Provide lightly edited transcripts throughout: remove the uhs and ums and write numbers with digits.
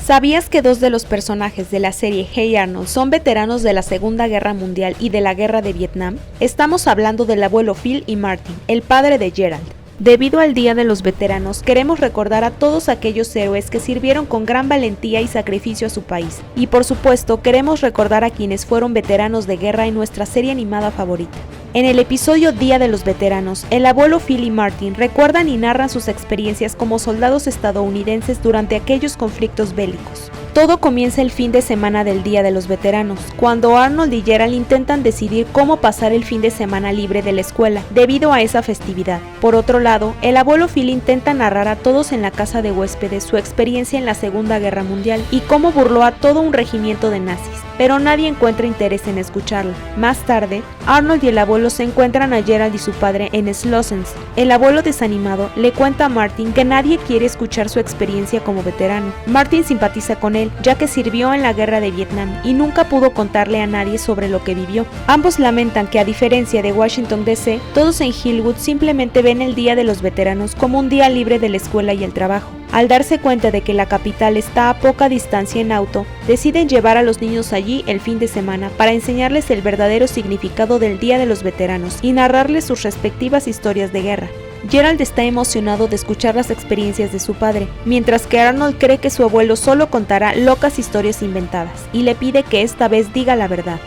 ¿Sabías que dos de los personajes de la serie Hey Arnold son veteranos de la Segunda Guerra Mundial y de la Guerra de Vietnam? Estamos hablando del abuelo Phil y Martin, el padre de Gerald. Debido al Día de los Veteranos, queremos recordar a todos aquellos héroes que sirvieron con gran valentía y sacrificio a su país. Y por supuesto, queremos recordar a quienes fueron veteranos de guerra en nuestra serie animada favorita. En el episodio Día de los Veteranos, el abuelo Phil y Martin recuerdan y narran sus experiencias como soldados estadounidenses durante aquellos conflictos bélicos. Todo comienza el fin de semana del Día de los Veteranos, cuando Arnold y Gerald intentan decidir cómo pasar el fin de semana libre de la escuela, debido a esa festividad. Por otro lado, el abuelo Phil intenta narrar a todos en la casa de huéspedes su experiencia en la Segunda Guerra Mundial y cómo burló a todo un regimiento de nazis, pero nadie encuentra interés en escucharlo. Más tarde, Arnold y el abuelo se encuentran a Gerald y su padre en Slossens. El abuelo desanimado le cuenta a Martin que nadie quiere escuchar su experiencia como veterano. Martin simpatiza con él, ya que sirvió en la guerra de Vietnam y nunca pudo contarle a nadie sobre lo que vivió. Ambos lamentan que, a diferencia de Washington DC, todos en Hillwood simplemente ven el Día de los Veteranos como un día libre de la escuela y el trabajo. Al darse cuenta de que la capital está a poca distancia en auto, deciden llevar a los niños allí el fin de semana para enseñarles el verdadero significado del Día de los Veteranos y narrarles sus respectivas historias de guerra. Gerald está emocionado de escuchar las experiencias de su padre, mientras que Arnold cree que su abuelo solo contará locas historias inventadas, y le pide que esta vez diga la verdad.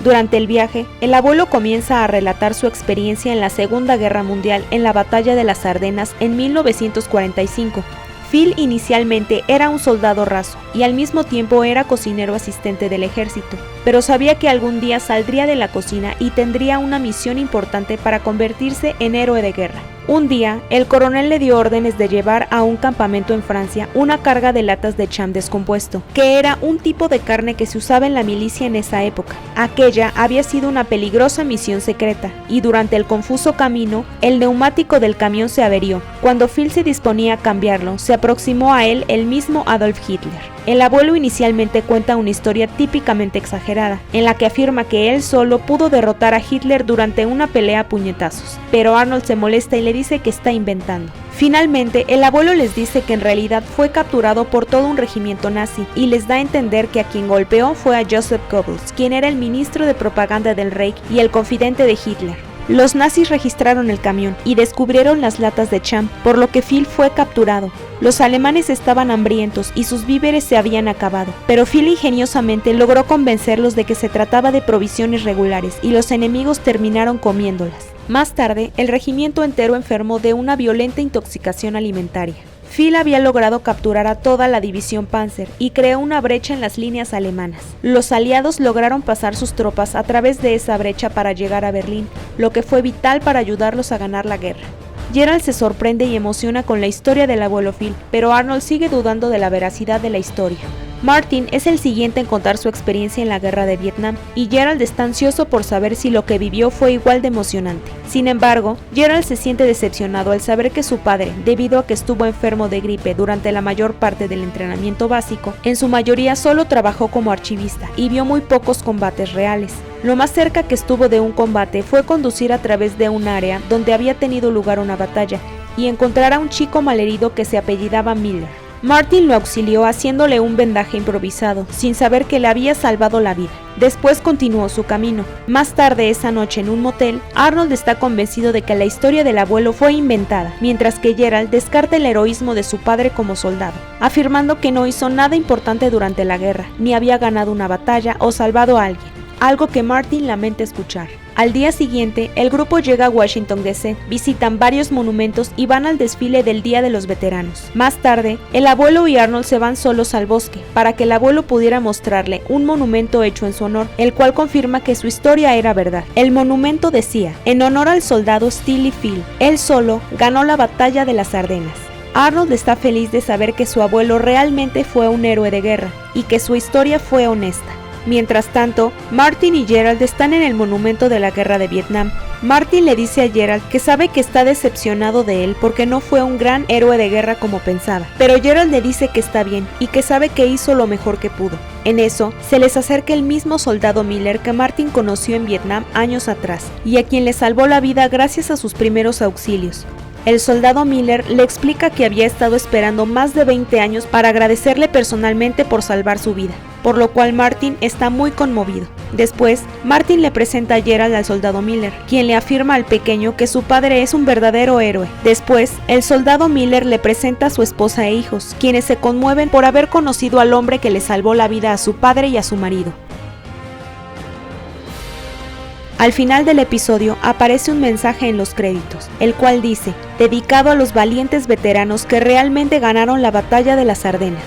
Durante el viaje, el abuelo comienza a relatar su experiencia en la Segunda Guerra Mundial en la Batalla de las Ardenas en 1945. Phil inicialmente era un soldado raso y al mismo tiempo era cocinero asistente del ejército, pero sabía que algún día saldría de la cocina y tendría una misión importante para convertirse en héroe de guerra. Un día, el coronel le dio órdenes de llevar a un campamento en Francia una carga de latas de cham descompuesto, que era un tipo de carne que se usaba en la milicia en esa época. Aquella había sido una peligrosa misión secreta, y durante el confuso camino, el neumático del camión se averió. Cuando Phil se disponía a cambiarlo, se aproximó a él el mismo Adolf Hitler. El abuelo inicialmente cuenta una historia típicamente exagerada, en la que afirma que él solo pudo derrotar a Hitler durante una pelea a puñetazos, pero Arnold se molesta y le dice que está inventando. Finalmente, el abuelo les dice que en realidad fue capturado por todo un regimiento nazi y les da a entender que a quien golpeó fue a Joseph Goebbels, quien era el ministro de propaganda del Reich y el confidente de Hitler. Los nazis registraron el camión y descubrieron las latas de cham, por lo que Phil fue capturado. Los alemanes estaban hambrientos y sus víveres se habían acabado, pero Phil ingeniosamente logró convencerlos de que se trataba de provisiones regulares y los enemigos terminaron comiéndolas. Más tarde, el regimiento entero enfermó de una violenta intoxicación alimentaria. Phil había logrado capturar a toda la división Panzer y creó una brecha en las líneas alemanas. Los aliados lograron pasar sus tropas a través de esa brecha para llegar a Berlín, lo que fue vital para ayudarlos a ganar la guerra. Gerald se sorprende y emociona con la historia del abuelo Phil, pero Arnold sigue dudando de la veracidad de la historia. Martin es el siguiente en contar su experiencia en la guerra de Vietnam, y Gerald está ansioso por saber si lo que vivió fue igual de emocionante. Sin embargo, Gerald se siente decepcionado al saber que su padre, debido a que estuvo enfermo de gripe durante la mayor parte del entrenamiento básico, en su mayoría solo trabajó como archivista y vio muy pocos combates reales. Lo más cerca que estuvo de un combate fue conducir a través de un área donde había tenido lugar una batalla y encontrar a un chico malherido que se apellidaba Miller. Martin lo auxilió haciéndole un vendaje improvisado, sin saber que le había salvado la vida. Después continuó su camino. Más tarde esa noche en un motel, Arnold está convencido de que la historia del abuelo fue inventada, mientras que Gerald descarta el heroísmo de su padre como soldado, afirmando que no hizo nada importante durante la guerra, ni había ganado una batalla o salvado a alguien, algo que Martin lamenta escuchar. Al día siguiente, el grupo llega a Washington DC, visitan varios monumentos y van al desfile del Día de los Veteranos. Más tarde, el abuelo y Arnold se van solos al bosque, para que el abuelo pudiera mostrarle un monumento hecho en su honor, el cual confirma que su historia era verdad. El monumento decía: en honor al soldado Steely Phil, él solo ganó la batalla de las Ardenas. Arnold está feliz de saber que su abuelo realmente fue un héroe de guerra, y que su historia fue honesta. Mientras tanto, Martin y Gerald están en el monumento de la guerra de Vietnam. Martin le dice a Gerald que sabe que está decepcionado de él porque no fue un gran héroe de guerra como pensaba, pero Gerald le dice que está bien y que sabe que hizo lo mejor que pudo. En eso, se les acerca el mismo soldado Miller que Martin conoció en Vietnam años atrás y a quien le salvó la vida gracias a sus primeros auxilios. el soldado Miller le explica que había estado esperando más de 20 años para agradecerle personalmente por salvar su vida, por lo cual Martin está muy conmovido. Después, Martin le presenta a Gerald al soldado Miller, quien le afirma al pequeño que su padre es un verdadero héroe. Después, el soldado Miller le presenta a su esposa e hijos, quienes se conmueven por haber conocido al hombre que le salvó la vida a su padre y a su marido. Al final del episodio aparece un mensaje en los créditos, el cual dice: dedicado a los valientes veteranos que realmente ganaron la batalla de las Ardenas.